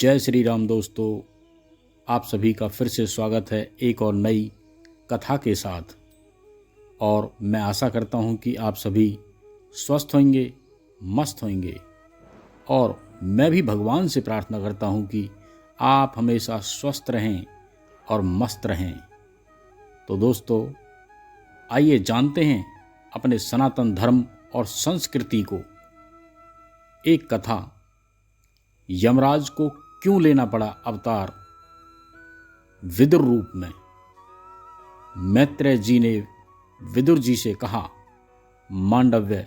जय श्री राम दोस्तों, आप सभी का फिर से स्वागत है एक और नई कथा के साथ। और मैं आशा करता हूं कि आप सभी स्वस्थ होंगे, मस्त होंगे। और मैं भी भगवान से प्रार्थना करता हूं कि आप हमेशा स्वस्थ रहें और मस्त रहें। तो दोस्तों, आइए जानते हैं अपने सनातन धर्म और संस्कृति को। एक कथा, यमराज को क्यों लेना पड़ा अवतार विदुर रूप में। मैत्रेय जी ने विदुर जी से कहा, मांडव्य,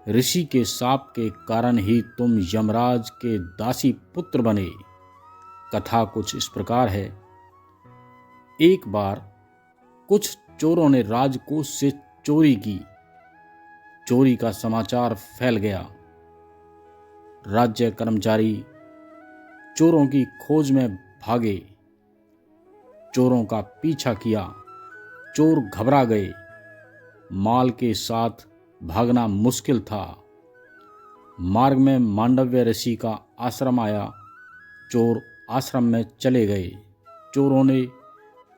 ऋषि के शाप के कारण ही तुम यमराज के दासी पुत्र बने। कथा कुछ इस प्रकार है। एक बार कुछ चोरों ने राजकोष से चोरी की। चोरी का समाचार फैल गया। राज्य कर्मचारी चोरों की खोज में भागे। चोरों का पीछा किया। चोर घबरा गए। माल के साथ भागना मुश्किल था। मार्ग में मांडव्य ऋषि का आश्रम आया। चोर आश्रम में चले गए। चोरों ने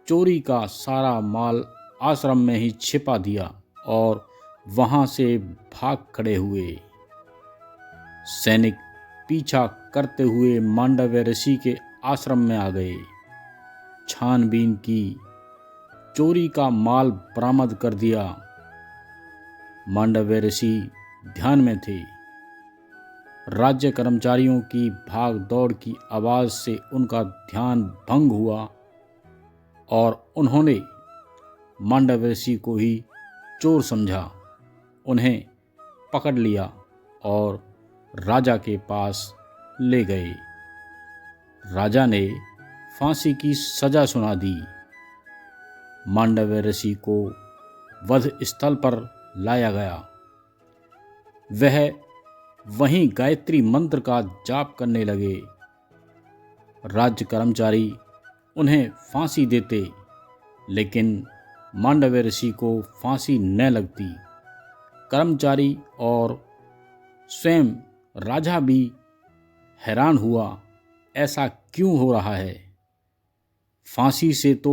चोरी का सारा माल आश्रम में ही छिपा दिया और वहां से भाग खड़े हुए। सैनिक पीछा करते हुए मांडव्य ऋषि के आश्रम में आ गए। छानबीन की, चोरी का माल बरामद कर दिया। मांडव्य ऋषि ध्यान में थे। राज्य कर्मचारियों की भाग दौड़ की आवाज से उनका ध्यान भंग हुआ और उन्होंने मांडव्य ऋषि को ही चोर समझा। उन्हें पकड़ लिया और राजा के पास ले गए। राजा ने फांसी की सजा सुना दी। मांडव्य ऋषि को वध स्थल पर लाया गया। वह वहीं गायत्री मंत्र का जाप करने लगे। राज्य कर्मचारी उन्हें फांसी देते, लेकिन मांडव्य ऋषि को फांसी न लगती। कर्मचारी और स्वयं राजा भी हैरान हुआ, ऐसा क्यों हो रहा है। फांसी से तो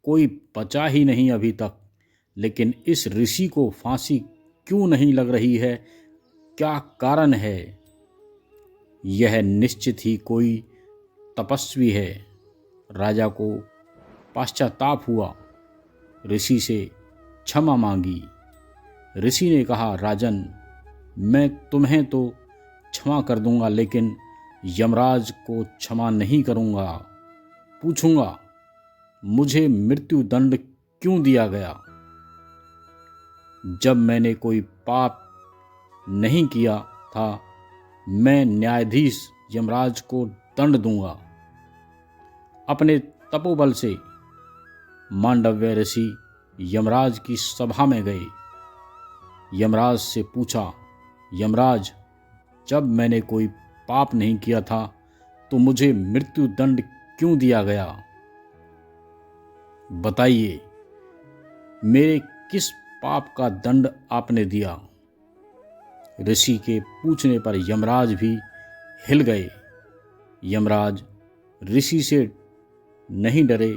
कोई बचा ही नहीं अभी तक, लेकिन इस ऋषि को फांसी क्यों नहीं लग रही है, क्या कारण है। यह निश्चित ही कोई तपस्वी है। राजा को पश्चाताप हुआ। ऋषि से क्षमा मांगी। ऋषि ने कहा, राजन, मैं तुम्हें तो क्षमा कर दूंगा, लेकिन यमराज को क्षमा नहीं करूंगा। पूछूंगा, मुझे मृत्यु दंड क्यों दिया गया। जब मैंने कोई पाप नहीं किया था, मैं न्यायाधीश यमराज को दंड दूंगा। अपने तपोबल से मांडव्य ऋषि यमराज की सभा में गए। यमराज से पूछा, यमराज, जब मैंने कोई पाप नहीं किया था तो मुझे मृत्यु दंड क्यों दिया गया। बताइए, मेरे किस पाप का दंड आपने दिया। ऋषि के पूछने पर यमराज भी हिल गए। यमराज ऋषि से नहीं डरे,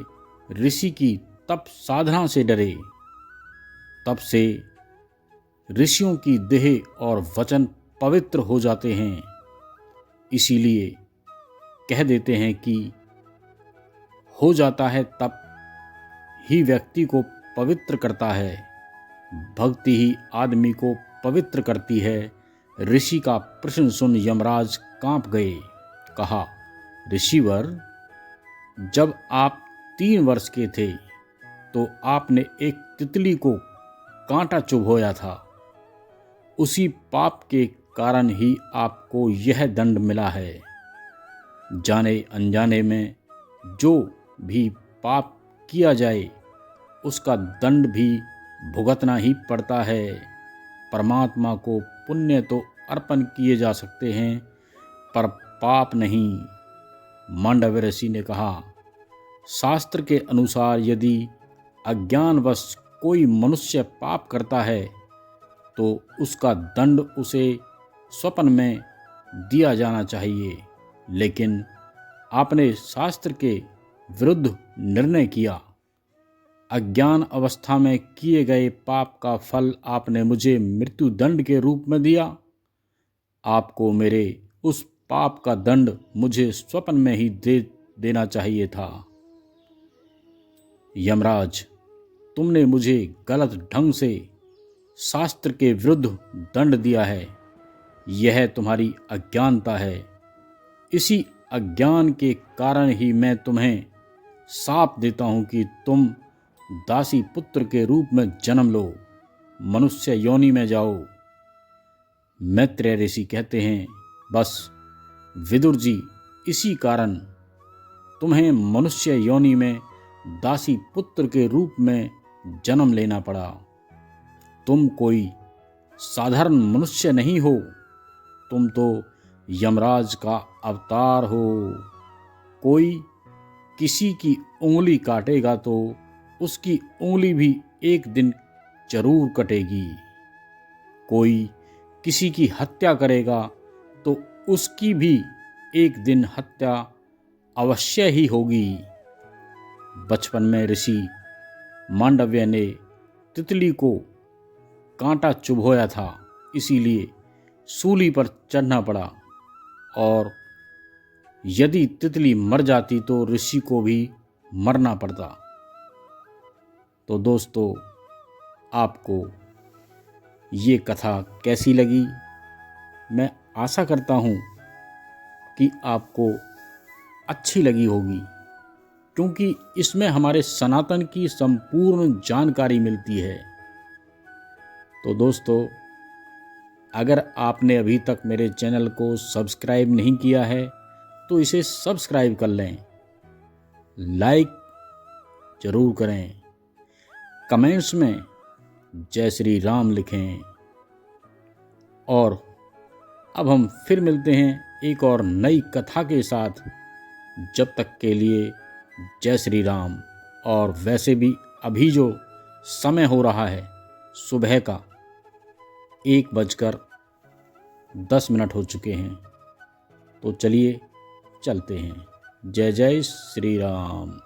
ऋषि की तप साधना से डरे। तब से ऋषियों की देह और वचन पवित्र हो जाते हैं। इसीलिए कह देते हैं कि हो जाता है तप ही व्यक्ति को पवित्र करता है। भक्ति ही आदमी को पवित्र करती है। ऋषि का प्रश्न सुन यमराज कांप गए। कहा, ऋषिवर, जब आप 3 वर्ष के थे तो आपने एक तितली को कांटा चुभोया था। उसी पाप के कारण ही आपको यह दंड मिला है। जाने अनजाने में जो भी पाप किया जाए, उसका दंड भी भुगतना ही पड़ता है। परमात्मा को पुण्य तो अर्पण किए जा सकते हैं, पर पाप नहीं। मांडव्य ऋषि ने कहा, शास्त्र के अनुसार यदि अज्ञानवश कोई मनुष्य पाप करता है तो उसका दंड उसे स्वप्न में दिया जाना चाहिए। लेकिन आपने शास्त्र के विरुद्ध निर्णय किया। अज्ञान अवस्था में किए गए पाप का फल आपने मुझे मृत्युदंड के रूप में दिया। आपको मेरे उस पाप का दंड मुझे स्वप्न में ही दे देना चाहिए था। यमराज, तुमने मुझे गलत ढंग से शास्त्र के विरुद्ध दंड दिया है। यह तुम्हारी अज्ञानता है। इसी अज्ञान के कारण ही मैं तुम्हें शाप देता हूं कि तुम दासी पुत्र के रूप में जन्म लो, मनुष्य योनि में जाओ। मैत्रेय ऋषि कहते हैं, बस विदुर जी, इसी कारण तुम्हें मनुष्य योनि में दासी पुत्र के रूप में जन्म लेना पड़ा। तुम कोई साधारण मनुष्य नहीं हो, तुम तो यमराज का अवतार हो। कोई किसी की उंगली काटेगा तो उसकी उंगली भी एक दिन जरूर कटेगी। कोई किसी की हत्या करेगा तो उसकी भी एक दिन हत्या अवश्य ही होगी। बचपन में ऋषि मांडव्य ने तितली को कांटा चुभोया था, इसीलिए सूली पर चढ़ना पड़ा, और यदि तितली मर जाती तो ऋषि को भी मरना पड़ता। तो दोस्तों, आपको ये कथा कैसी लगी? मैं आशा करता हूँ कि आपको अच्छी लगी होगी, क्योंकि इसमें हमारे सनातन की संपूर्ण जानकारी मिलती है। तो दोस्तों, अगर आपने अभी तक मेरे चैनल को सब्सक्राइब नहीं किया है तो इसे सब्सक्राइब कर लें, लाइक ज़रूर करें, कमेंट्स में जय श्री राम लिखें। और अब हम फिर मिलते हैं एक और नई कथा के साथ। जब तक के लिए जय श्री राम। और वैसे भी अभी जो समय हो रहा है सुबह का 1:10 हो चुके हैं, तो चलिए चलते हैं। जय जय श्री राम।